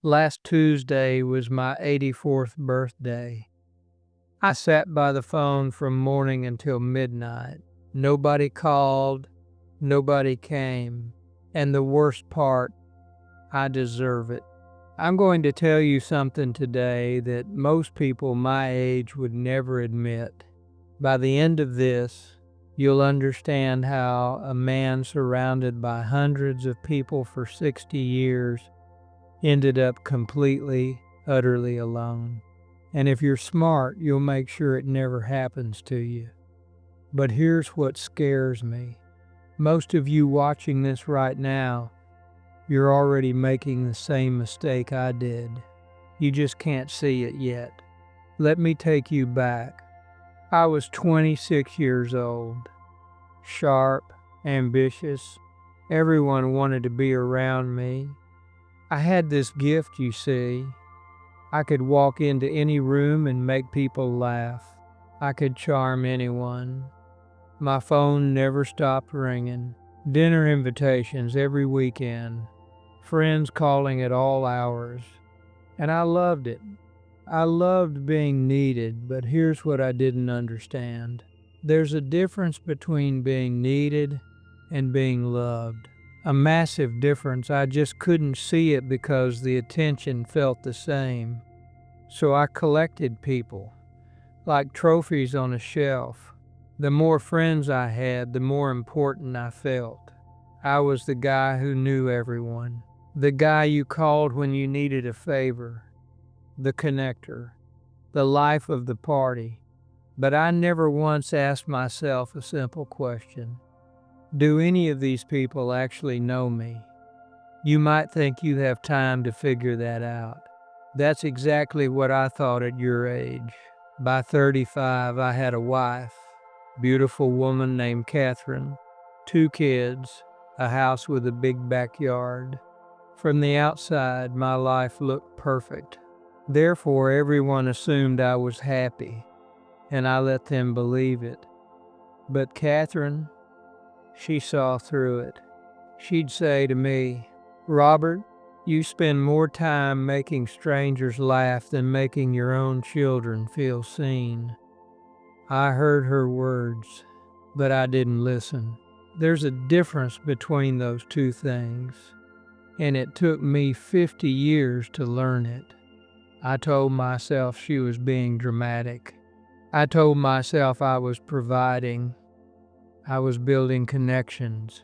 Last Tuesday was my 84th birthday. I sat by the phone from morning until midnight. Nobody called, nobody came, and the worst part, I deserve it. I'm going to tell you something today that most people my age would never admit. By the end of this, you'll understand how a man surrounded by hundreds of people for 60 years ended up completely, utterly alone. And if you're smart, you'll make sure it never happens to you. But here's what scares me. Most of you watching this right now, you're already making the same mistake I did. You just can't see it yet. Let me take you back. I was 26 years old, sharp, ambitious. Everyone wanted to be around me. I had this gift, you see. I could walk into any room and make people laugh. I could charm anyone. My phone never stopped ringing. Dinner invitations every weekend. Friends calling at all hours. And I loved it. I loved being needed, but here's what I didn't understand. There's a difference between being needed and being loved. A massive difference. I just couldn't see it because the attention felt the same. So I collected people, like trophies on a shelf. The more friends I had, the more important I felt. I was the guy who knew everyone. The guy you called when you needed a favor. The connector. The life of the party. But I never once asked myself a simple question. Do any of these people actually know me? You might think you have time to figure that out. That's exactly what I thought at your age. By 35, I had a wife, beautiful woman named Catherine, 2 kids, a house with a big backyard. From the outside, my life looked perfect. Therefore, everyone assumed I was happy, and I let them believe it. But Catherine, she saw through it. She'd say to me, "Robert, you spend more time making strangers laugh than making your own children feel seen." I heard her words, but I didn't listen. There's a difference between those two things, and it took me 50 years to learn it. I told myself she was being dramatic. I told myself I was providing. I was building connections.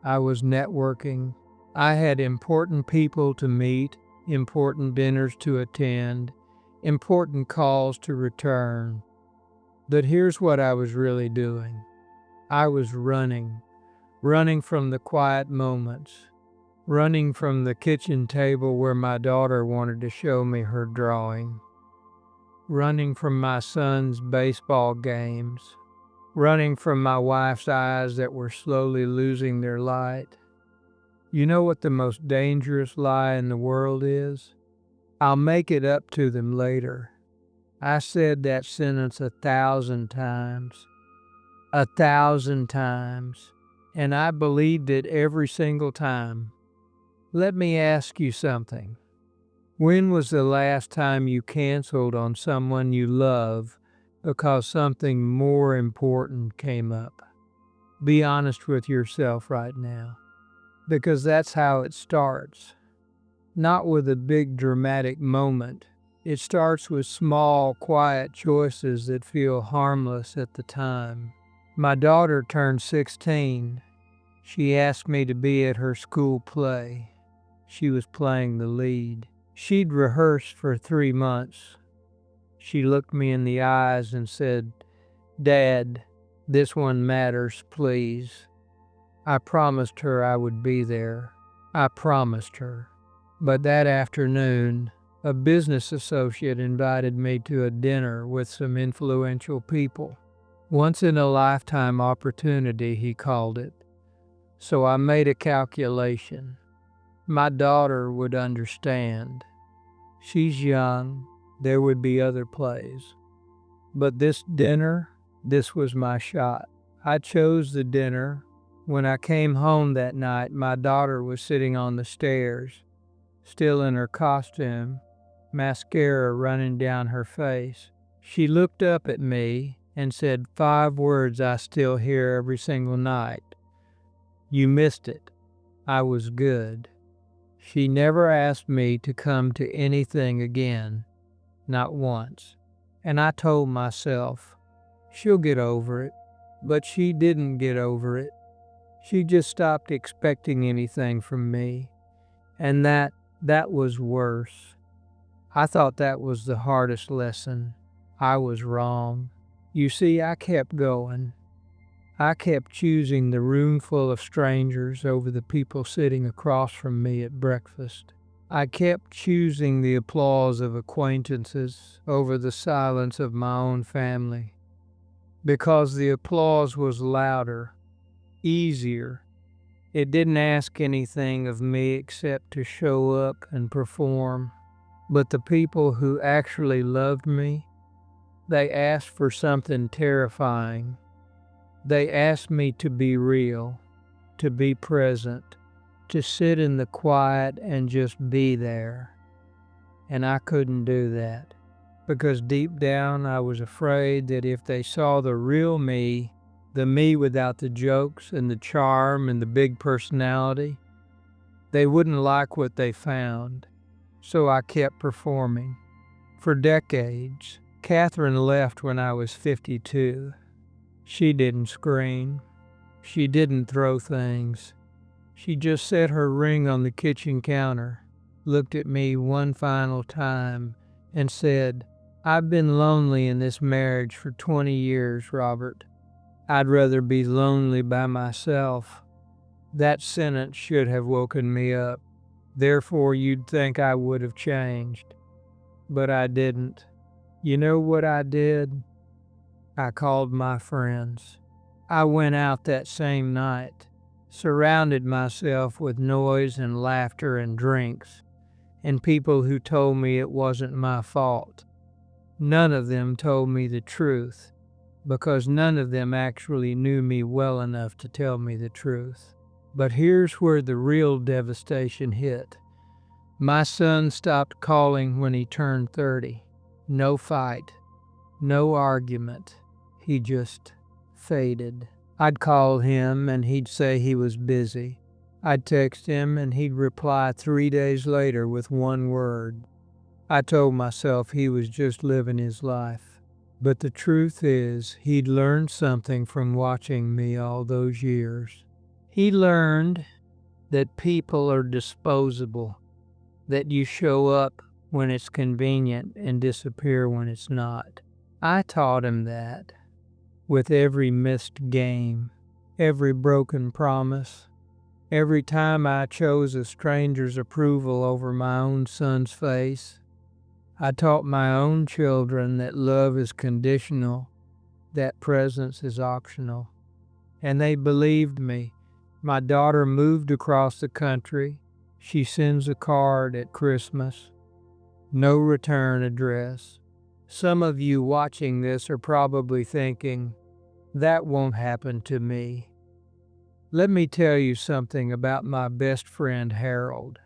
I was networking. I had important people to meet, important dinners to attend, important calls to return. But here's what I was really doing. I was running from the quiet moments, running from the kitchen table where my daughter wanted to show me her drawing, running from my son's baseball games, running from my wife's eyes that were slowly losing their light. You know what the most dangerous lie in the world is? I'll make it up to them later. I said that sentence 1,000 times. 1,000 times. And I believed it every single time. Let me ask you something. When was the last time you canceled on someone you love because something more important came up? Be honest with yourself right now. Because that's how it starts. Not with a big dramatic moment. It starts with small, quiet choices that feel harmless at the time. My daughter turned 16. She asked me to be at her school play. She was playing the lead. She'd rehearsed for 3 months. She looked me in the eyes and said, "Dad, this one matters, please." I promised her I would be there. I promised her. But that afternoon, a business associate invited me to a dinner with some influential people. Once in a lifetime opportunity, he called it. So I made a calculation. My daughter would understand. She's young. There would be other plays. But this dinner, this was my shot. I chose the dinner. When I came home that night, my daughter was sitting on the stairs. still in her costume, mascara running down her face. She looked up at me and said 5 words I still hear every single night. "You missed it. I was good." She never asked me to come to anything again, not once. And I told myself, she'll get over it. But she didn't get over it. She just stopped expecting anything from me. And that was worse. I thought that was the hardest lesson. I was wrong. You see, I kept going. I kept choosing the room full of strangers over the people sitting across from me at breakfast. I kept choosing the applause of acquaintances over the silence of my own family, because the applause was louder, easier. It didn't ask anything of me except to show up and perform. But the people who actually loved me, they asked for something terrifying. They asked me to be real, to be present, to sit in the quiet and just be there. And I couldn't do that, because deep down I was afraid that if they saw the real me, the me without the jokes and the charm and the big personality, they wouldn't like what they found. So I kept performing. For decades. Catherine left when I was 52. She didn't scream. She didn't throw things. She just set her ring on the kitchen counter, looked at me one final time, and said, "I've been lonely in this marriage for 20 years, Robert. I'd rather be lonely by myself." That sentence should have woken me up. Therefore, you'd think I would have changed. But I didn't. You know what I did? I called my friends. I went out that same night, surrounded myself with noise and laughter and drinks, and people who told me it wasn't my fault. None of them told me the truth, because none of them actually knew me well enough to tell me the truth. But here's where the real devastation hit. My son stopped calling when he turned 30. No fight, no argument. He just faded. I'd call him and he'd say he was busy. I'd text him and he'd reply 3 days later with one word. I told myself he was just living his life. But the truth is, he'd learned something from watching me all those years. He learned that people are disposable, that you show up when it's convenient and disappear when it's not. I taught him that with every missed game, every broken promise, every time I chose a stranger's approval over my own son's face. I taught my own children that love is conditional, that presence is optional. And they believed me. My daughter moved across the country. She sends a card at Christmas. No return address. Some of you watching this are probably thinking, that won't happen to me. Let me tell you something about my best friend Harold.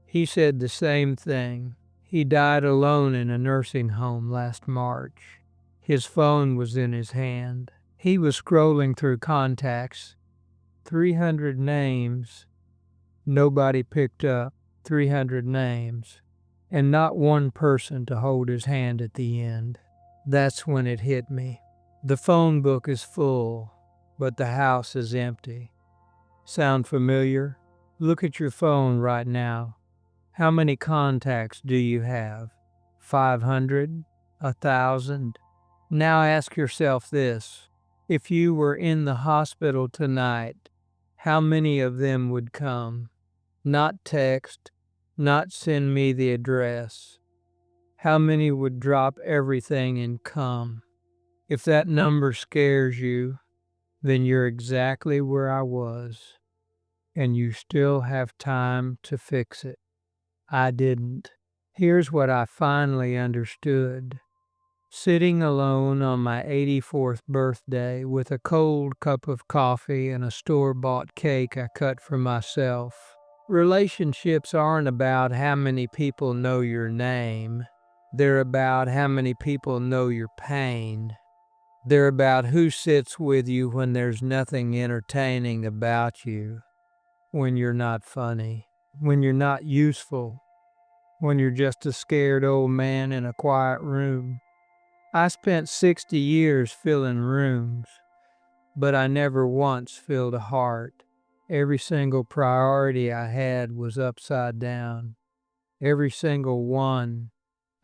He said the same thing. He died alone in a nursing home last March. His phone was in his hand. He was scrolling through contacts. 300 names. Nobody picked up. 300 names. And not one person to hold his hand at the end. That's when it hit me. The phone book is full, but the house is empty. Sound familiar? Look at your phone right now. How many contacts do you have? 500? 1,000? Now ask yourself this. If you were in the hospital tonight, how many of them would come? Not text, not send me the address. How many would drop everything and come? If that number scares you, then you're exactly where I was, and you still have time to fix it. I didn't. Here's what I finally understood. Sitting alone on my 84th birthday with a cold cup of coffee and a store-bought cake I cut for myself, Relationships aren't about how many people know your name. They're about how many people know your pain. They're about who sits with you when there's nothing entertaining about you, when you're not funny, when you're not useful, when you're just a scared old man in a quiet room. I spent 60 years filling rooms, but I never once filled a heart. Every single priority I had was upside down. Every single one.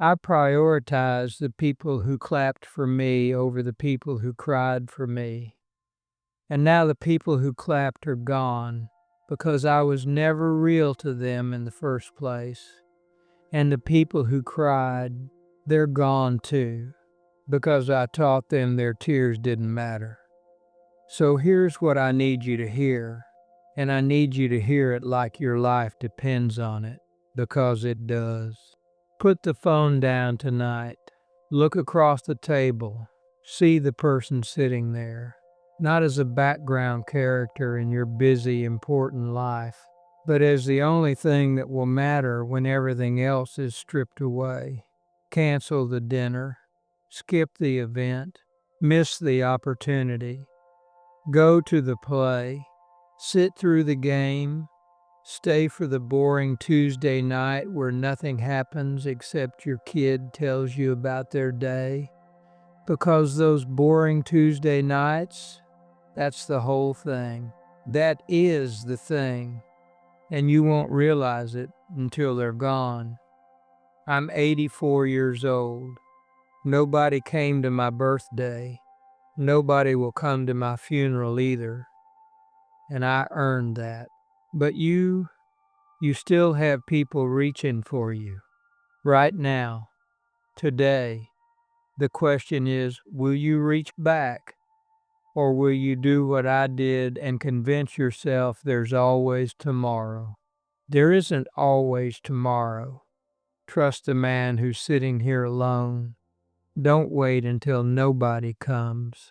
I prioritized the people who clapped for me over the people who cried for me. And now the people who clapped are gone because I was never real to them in the first place. And the people who cried, they're gone too because I taught them their tears didn't matter. So here's what I need you to hear, and I need you to hear it like your life depends on it, because it does. Put the phone down tonight. Look across the table. See the person sitting there, not as a background character in your busy, important life, but as the only thing that will matter when everything else is stripped away. Cancel the dinner. Skip the event. Miss the opportunity. Go to the play, sit through the game, stay for the boring Tuesday night where nothing happens except your kid tells you about their day. Because those boring Tuesday nights, that's the whole thing. That is the thing, and you won't realize it until they're gone. I'm 84 years old. Nobody came to my birthday. Nobody will come to my funeral either. And I earned that. But you still have people reaching for you. Right now, today, the question is, will you reach back? Or will you do what I did and convince yourself there's always tomorrow? There isn't always tomorrow. Trust the man who's sitting here alone. Don't wait until nobody comes.